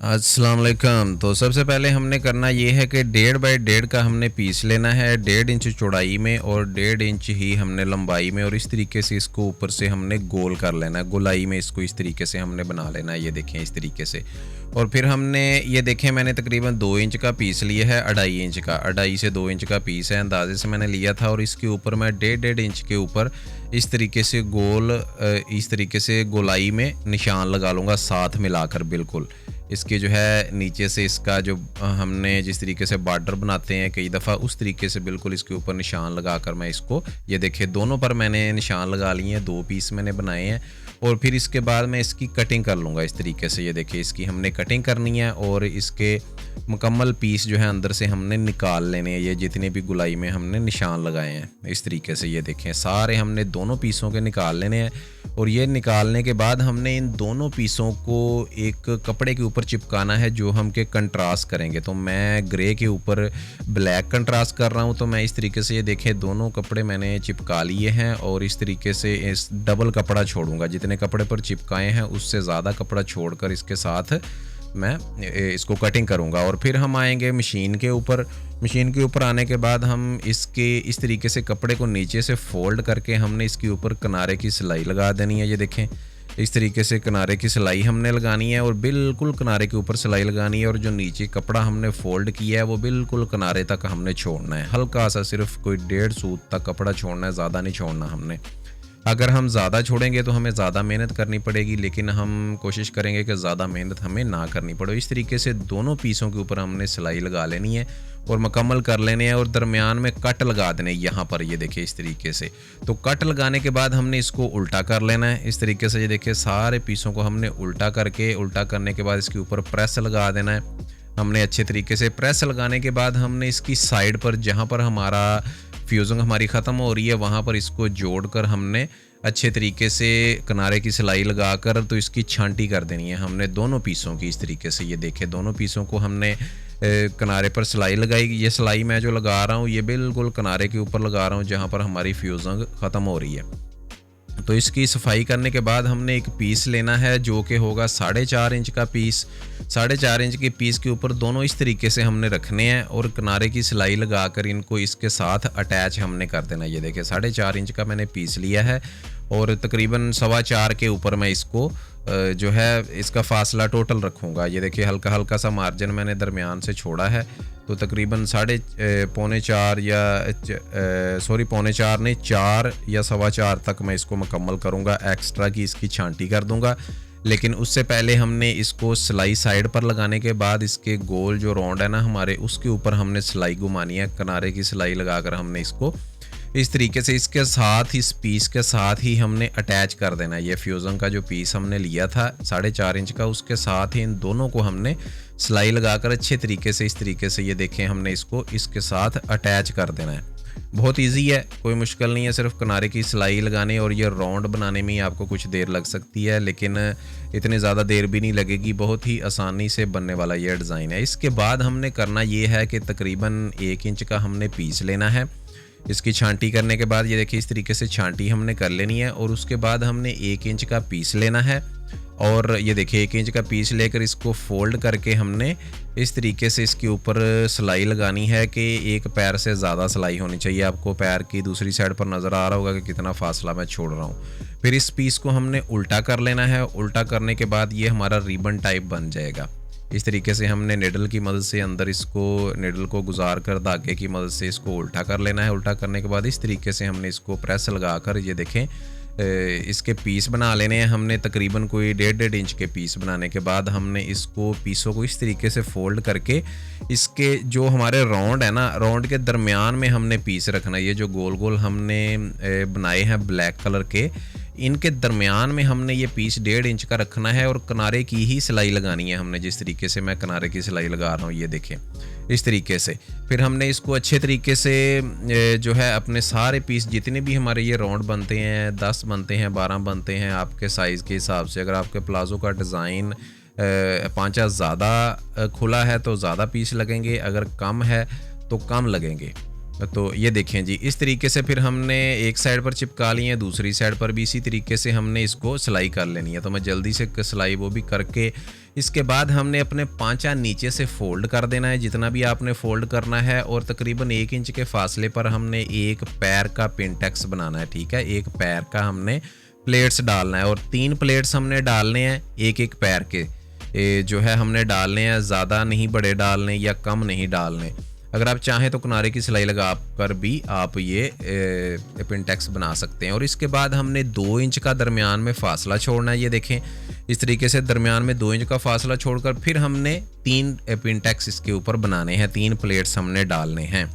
अस्सलाम वालेकुम। तो सबसे पहले हमने करना ये है कि 1.5 बाई 1.5 का हमने पीस लेना है, 1.5 इंच चौड़ाई में और 1.5 इंच ही हमने लंबाई में, और इस तरीके से इसको ऊपर से हमने गोल कर लेना है, गोलाई में इसको इस तरीके से हमने बना लेना है। ये देखें इस तरीके से। और फिर हमने ये देखें मैंने तकरीबन 2 इंच का पीस लिया है, 2.5 इंच का, 2.5 से 2 इंच का पीस है, अंदाजे से मैंने लिया था। और इसके ऊपर मैं 1.5 इंच के ऊपर इस तरीके से इस तरीके से गोलाई में निशान लगा लूँगा, साथ मिलाकर बिल्कुल। इसके जो है नीचे से इसका जो हमने जिस तरीके से बॉर्डर बनाते हैं कई दफ़ा, उस तरीके से बिल्कुल इसके ऊपर निशान लगाकर मैं इसको, ये देखिए दोनों पर मैंने निशान लगा लिए हैं, 2 पीस मैंने बनाए हैं। और फिर इसके बाद मैं इसकी कटिंग कर लूँगा इस तरीके से। ये देखिए इसकी हमने कटिंग करनी है और इसके मुकम्मल पीस जो है अंदर से हमने निकाल लेने हैं, ये जितने भी गुलाई में हमने निशान लगाए हैं इस तरीके से। ये देखें सारे हमने दोनों पीसों के निकाल लेने हैं। और ये निकालने के बाद हमने इन दोनों पीसों को एक कपड़े के ऊपर चिपकाना है जो हम के कंट्रास्ट करेंगे। तो मैं ग्रे के ऊपर ब्लैक कंट्रास्ट कर रहा हूँ। तो मैं इस तरीके से, ये देखें दोनों कपड़े मैंने चिपका लिए हैं और इस तरीके से इस डबल कपड़ा छोड़ूंगा, जितने कपड़े पर चिपकाए हैं उससे ज़्यादा कपड़ा छोड़कर इसके साथ मैं इसको कटिंग करूंगा। और फिर हम आएंगे मशीन के ऊपर। मशीन के ऊपर आने के बाद हम इसके इस तरीके से कपड़े को नीचे से फोल्ड करके हमने इसके ऊपर किनारे की सिलाई लगा देनी है। ये देखें इस तरीके से किनारे की सिलाई हमने लगानी है और बिल्कुल किनारे के ऊपर सिलाई लगानी है। और जो नीचे कपड़ा हमने फोल्ड किया है वो बिल्कुल किनारे तक हमने छोड़ना है, हल्का सा, सिर्फ कोई 1.5 सूत तक कपड़ा छोड़ना है, ज़्यादा नहीं छोड़ना हमने। अगर हम ज़्यादा छोड़ेंगे तो हमें ज़्यादा मेहनत करनी पड़ेगी, लेकिन हम कोशिश करेंगे कि ज़्यादा मेहनत हमें ना करनी पड़े। इस तरीके से दोनों पीसों के ऊपर हमने सिलाई लगा लेनी है और मुकम्मल कर लेने हैं। और दरमियान में कट लगा देने यहाँ पर, ये देखिए इस तरीके से। तो कट लगाने के बाद हमने इसको उल्टा कर लेना है इस तरीके से। ये देखिए सारे पीसों को हमने उल्टा करने के बाद इसके ऊपर प्रेस लगा देना है हमने अच्छे तरीके से। प्रेस लगाने के बाद हमने इसकी साइड पर, जहाँ पर हमारा फ्यूजिंग हमारी ख़त्म हो रही है, वहाँ पर इसको जोड़कर हमने अच्छे तरीके से किनारे की सिलाई लगाकर तो इसकी छांटी कर देनी है हमने दोनों पीसों की इस तरीके से। ये देखें दोनों पीसों को हमने किनारे पर सिलाई लगाई। ये सिलाई मैं जो लगा रहा हूँ ये बिल्कुल किनारे के ऊपर लगा रहा हूँ जहाँ पर हमारी फ्यूजिंग ख़त्म हो रही है। तो इसकी सफाई करने के बाद हमने एक पीस लेना है जो कि होगा 4.5 इंच का पीस। 4.5 इंच के पीस के ऊपर दोनों इस तरीके से हमने रखने हैं और किनारे की सिलाई लगाकर इनको इसके साथ अटैच हमने कर देना। ये देखिए 4.5 इंच का मैंने पीस लिया है और तकरीबन 4.25 के ऊपर मैं इसको जो है इसका फासला टोटल रखूँगा। ये देखिए हल्का हल्का सा मार्जिन मैंने दरमियान से छोड़ा है। तो तकरीबन 4.25 या पौने 4 नहीं, 4 या 4.25 तक मैं इसको मुकम्मल करूँगा। एक्स्ट्रा की इसकी छांटी कर दूँगा, लेकिन उससे पहले हमने इसको सिलाई साइड पर लगाने के बाद इसके गोल जो राउंड है ना हमारे, उसके ऊपर हमने सिलाई घुमानी है। किनारे की सिलाई लगाकर हमने इसको इस तरीके से इसके साथ, इस पीस के साथ ही हमने अटैच कर देना है। ये फ्यूज़न का जो पीस हमने लिया था 4.5 इंच का, उसके साथ ही इन दोनों को हमने सिलाई लगाकर अच्छे तरीके से इस तरीके से, ये देखें हमने इसको इसके साथ अटैच कर देना है। बहुत इजी है, कोई मुश्किल नहीं है, सिर्फ किनारे की सिलाई लगाने और ये राउंड बनाने में ही आपको कुछ देर लग सकती है, लेकिन इतनी ज़्यादा देर भी नहीं लगेगी। बहुत ही आसानी से बनने वाला ये डिज़ाइन है। इसके बाद हमने करना ये है कि तकरीबन 1 इंच का हमने पीस लेना है। इसकी छांटी करने के बाद ये देखिए इस तरीके से छांटी हमने कर लेनी है और उसके बाद हमने 1 इंच का पीस लेना है और ये देखिए 1 इंच का पीस लेकर इसको फोल्ड करके हमने इस तरीके से इसके ऊपर सिलाई लगानी है कि एक पैर से ज़्यादा सिलाई होनी चाहिए। आपको पैर की दूसरी साइड पर नज़र आ रहा होगा कि कितना फासला मैं छोड़ रहा हूँ। फिर इस पीस को हमने उल्टा कर लेना है। उल्टा करने के बाद ये हमारा रिबन टाइप बन जाएगा। इस तरीके से हमने निडल की मदद से अंदर इसको, निडल को गुजार कर धागे की मदद से इसको उल्टा कर लेना है। उल्टा करने के बाद इस तरीके से हमने इसको प्रेस लगाकर, ये देखें इसके पीस बना लेने हैं हमने। तकरीबन कोई 1.5 इंच के पीस बनाने के बाद हमने इसको पीसों को इस तरीके से फोल्ड करके इसके जो हमारे राउंड है ना, राउंड के दरमियान में हमने पीस रखना है। ये जो गोल गोल हमने बनाए हैं ब्लैक कलर के, इनके दरमियान में हमने ये पीस 1.5 इंच का रखना है और किनारे की ही सिलाई लगानी है हमने। जिस तरीके से मैं किनारे की सिलाई लगा रहा हूँ, ये देखें इस तरीके से। फिर हमने इसको अच्छे तरीके से जो है अपने सारे पीस, जितने भी हमारे ये राउंड बनते हैं, 10 बनते हैं, 12 बनते हैं, आपके साइज़ के हिसाब से। अगर आपके प्लाज़ो का डिज़ाइन पांचा ज़्यादा खुला है तो ज़्यादा पीस लगेंगे, अगर कम है तो कम लगेंगे। तो ये देखें जी, इस तरीके से फिर हमने एक साइड पर चिपका लिए हैं, दूसरी साइड पर भी इसी तरीके से हमने इसको सिलाई कर लेनी है। तो मैं जल्दी से सिलाई वो भी करके इसके बाद हमने अपने पांचा नीचे से फोल्ड कर देना है, जितना भी आपने फोल्ड करना है, और तकरीबन 1 इंच के फासले पर हमने एक पैर का पिनटेक्स बनाना है। ठीक है, एक पैर का हमने प्लेट्स डालना है और 3 प्लेट्स हमने डालने हैं एक एक पैर के जो है हमने डालने हैं, ज़्यादा नहीं बड़े डालने या कम नहीं डालने। अगर आप चाहें तो किनारे की सिलाई लगा कर भी आप ये पिनटेक्स बना सकते हैं। और इसके बाद हमने 2 इंच का दरमियान में फासला छोड़ना है। ये देखें, इस तरीके से दरमियान में 2 इंच का फासला छोड़कर फिर हमने 3 पिनटेक्स इसके ऊपर बनाने हैं, 3 प्लेट्स हमने डालने हैं।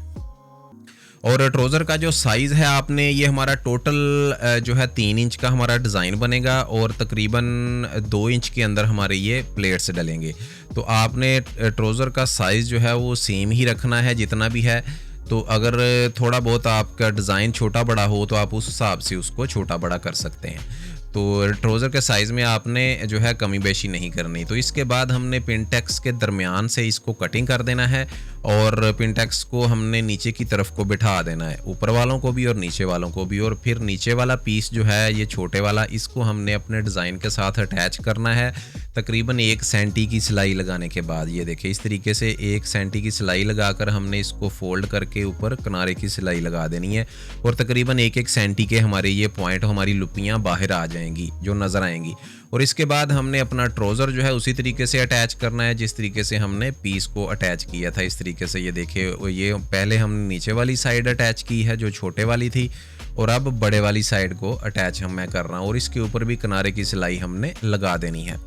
और ट्राउज़र का जो साइज़ है आपने, ये हमारा टोटल जो है 3 इंच का हमारा डिज़ाइन बनेगा और तकरीबन 2 इंच के अंदर हमारे ये प्लेट्स डलेंगे। तो आपने ट्राउज़र का साइज़ जो है वो सेम ही रखना है जितना भी है। तो अगर थोड़ा बहुत आपका डिज़ाइन छोटा बड़ा हो तो आप उस हिसाब से उसको छोटा बड़ा कर सकते हैं। तो ट्राउज़र के साइज़ में आपने जो है कमी बेशी नहीं करनी। तो इसके बाद हमने पिनटेक्स के दरमियान से इसको कटिंग कर देना है और पिनटेक्स को हमने नीचे की तरफ को बिठा देना है, ऊपर वालों को भी और नीचे वालों को भी। और फिर नीचे वाला पीस जो है ये छोटे वाला, इसको हमने अपने डिज़ाइन के साथ अटैच करना है तकरीबन 1 सेंटी की सिलाई लगाने के बाद। ये देखिए, इस तरीके से 1 सेंटी की सिलाई लगाकर हमने इसको फोल्ड करके ऊपर किनारे की सिलाई लगा देनी है और तकरीबन 1-1 सेंटी के हमारे ये पॉइंट, हमारी लुपियाँ बाहर आ जाएंगी जो नज़र आएंगी। और इसके बाद हमने अपना ट्राउज़र जो है उसी तरीके से अटैच करना है जिस तरीके से हमने पीस को अटैच किया था। इस तरीके से ये देखिए, ये पहले हमने नीचे वाली साइड अटैच की है जो छोटे वाली थी, और अब बड़े वाली साइड को अटैच मैं कर रहा हूँ और इसके ऊपर भी किनारे की सिलाई हमने लगा देनी है।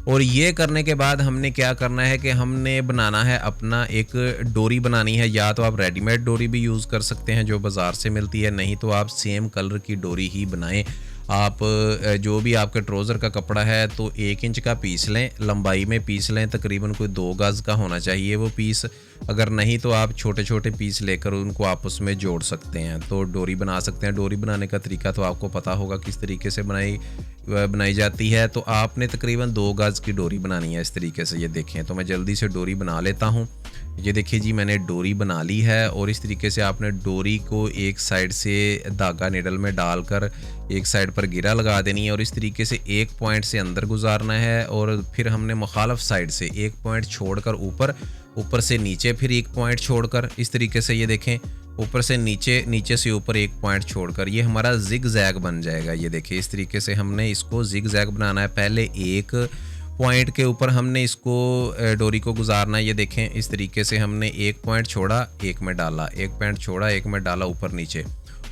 और ये करने के बाद हमने क्या करना है कि हमने बनाना है अपना एक डोरी बनानी है। या तो आप रेडीमेड डोरी भी यूज़ कर सकते हैं जो बाज़ार से मिलती है, नहीं तो आप सेम कलर की डोरी ही बनाएं। आप जो भी आपके ट्राउज़र का कपड़ा है तो 1 इंच का पीस लें, लंबाई में पीस लें, तकरीबन कोई 2 गज़ का होना चाहिए वो पीस। अगर नहीं तो आप छोटे छोटे पीस लेकर उनको आपस में जोड़ सकते हैं तो डोरी बना सकते हैं। डोरी बनाने का तरीका तो आपको पता होगा किस तरीके से बनाई जाती है। तो आपने तकरीबन 2 गज़ की डोरी बनानी है इस तरीके से। ये देखें, तो मैं जल्दी से डोरी बना लेता हूँ। ये देखिए जी, मैंने डोरी बना ली है और इस तरीके से आपने डोरी को एक साइड से धागा निडल में डालकर एक साइड पर गिरा लगा देनी है और इस तरीके से एक पॉइंट से अंदर गुजारना है और फिर हमने मुखालफ साइड से एक पॉइंट छोड़कर ऊपर से नीचे फिर एक पॉइंट छोड़कर, इस तरीके से ये देखें, ऊपर से नीचे, नीचे से ऊपर एक पॉइंट छोड़कर ये हमारा जिग जैग बन जाएगा। ये देखिए, इस तरीके से हमने इसको जिग जैग बनाना है। पहले एक पॉइंट के ऊपर हमने इसको डोरी को गुजारना है। ये देखें, इस तरीके से हमने एक पॉइंट छोड़ा, एक में डाला, एक पॉइंट छोड़ा, एक में डाला, ऊपर नीचे।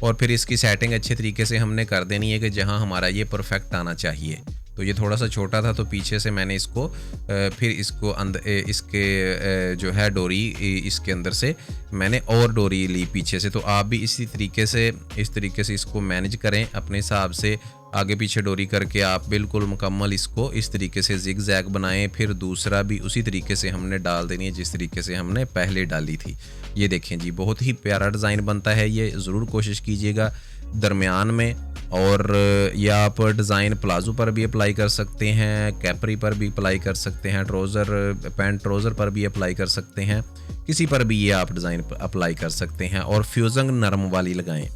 और फिर इसकी सेटिंग अच्छे तरीके से हमने कर देनी है कि जहां हमारा ये परफेक्ट आना चाहिए। तो ये थोड़ा सा छोटा था तो पीछे से मैंने इसको फिर इसको अंदर इसके जो है डोरी इसके अंदर से मैंने और डोरी ली पीछे से। तो आप भी इसी तरीके से इस तरीके से इसको मैनेज करें अपने हिसाब से, आगे पीछे डोरी करके आप बिल्कुल मुकम्मल इसको इस तरीके से जिग जैग बनाएं। फिर दूसरा भी उसी तरीके से हमने डाल देनी है जिस तरीके से हमने पहले डाली थी। ये देखें जी, बहुत ही प्यारा डिज़ाइन बनता है। ये ज़रूर कोशिश कीजिएगा दरमियान में। और या आप डिज़ाइन प्लाजो पर भी अप्लाई कर सकते हैं, कैपरी पर भी अप्लाई कर सकते हैं, पैंट ट्राउज़र पर भी अप्लाई कर सकते हैं, किसी पर भी ये आप डिज़ाइन अप्लाई कर सकते हैं। और फ्यूज़िंग नरम वाली लगाएं,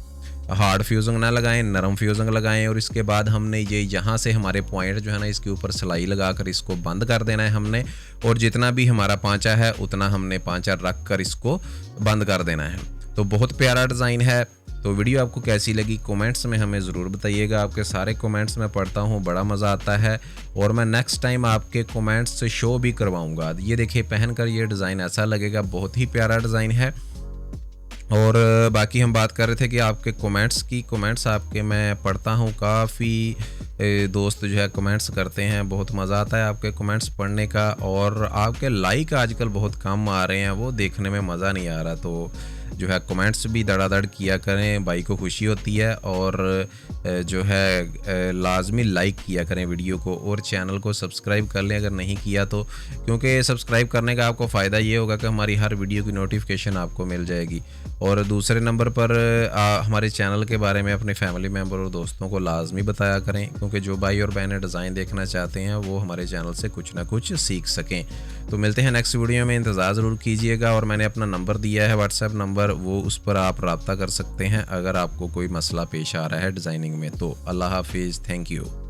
हार्ड फ्यूज़िंग ना लगाएं, नरम फ्यूज़िंग लगाएं। और इसके बाद हमने ये यहाँ से हमारे पॉइंट जो है ना, इसके ऊपर सिलाई लगाकर इसको बंद कर देना है हमने। और जितना भी हमारा पांचा है उतना हमने पांचा रख कर इसको बंद कर देना है। तो बहुत प्यारा डिज़ाइन है। तो वीडियो आपको कैसी लगी कमेंट्स में हमें ज़रूर बताइएगा। आपके सारे कमेंट्स मैं पढ़ता हूँ, बड़ा मज़ा आता है और मैं नेक्स्ट टाइम आपके कमेंट्स से शो भी करवाऊँगा। ये देखिए, पहनकर ये डिज़ाइन ऐसा लगेगा, बहुत ही प्यारा डिज़ाइन है। और बाकी हम बात कर रहे थे कि आपके कमेंट्स आपके मैं पढ़ता हूँ, काफ़ी दोस्त जो है कमेंट्स करते हैं, बहुत मज़ा आता है आपके कमेंट्स पढ़ने का। और आपके लाइक आजकल बहुत कम आ रहे हैं, वो देखने में मज़ा नहीं आ रहा। तो जो है कमेंट्स भी धड़ाधड़ किया करें, भाई को खुशी होती है। और जो है लाजमी लाइक किया करें वीडियो को और चैनल को सब्सक्राइब कर लें अगर नहीं किया तो, क्योंकि सब्सक्राइब करने का आपको फ़ायदा ये होगा कि हमारी हर वीडियो की नोटिफिकेशन आपको मिल जाएगी। और दूसरे नंबर पर हमारे चैनल के बारे में अपने फैमिली मेम्बर और दोस्तों को लाजमी बताया करें, क्योंकि जो भाई और बहनें डिज़ाइन देखना चाहते हैं वो हमारे चैनल से कुछ ना कुछ सीख सकें। तो मिलते हैं नेक्स्ट वीडियो में, इंतज़ार ज़रूर कीजिएगा। और मैंने अपना नंबर दिया है, व्हाट्सएप नंबर नंबर, वो उस पर आप रब्ता कर सकते हैं अगर आपको कोई मसला पेश आ रहा है डिज़ाइनिंग में। तो अल्लाह हाफिज़, थैंक यू।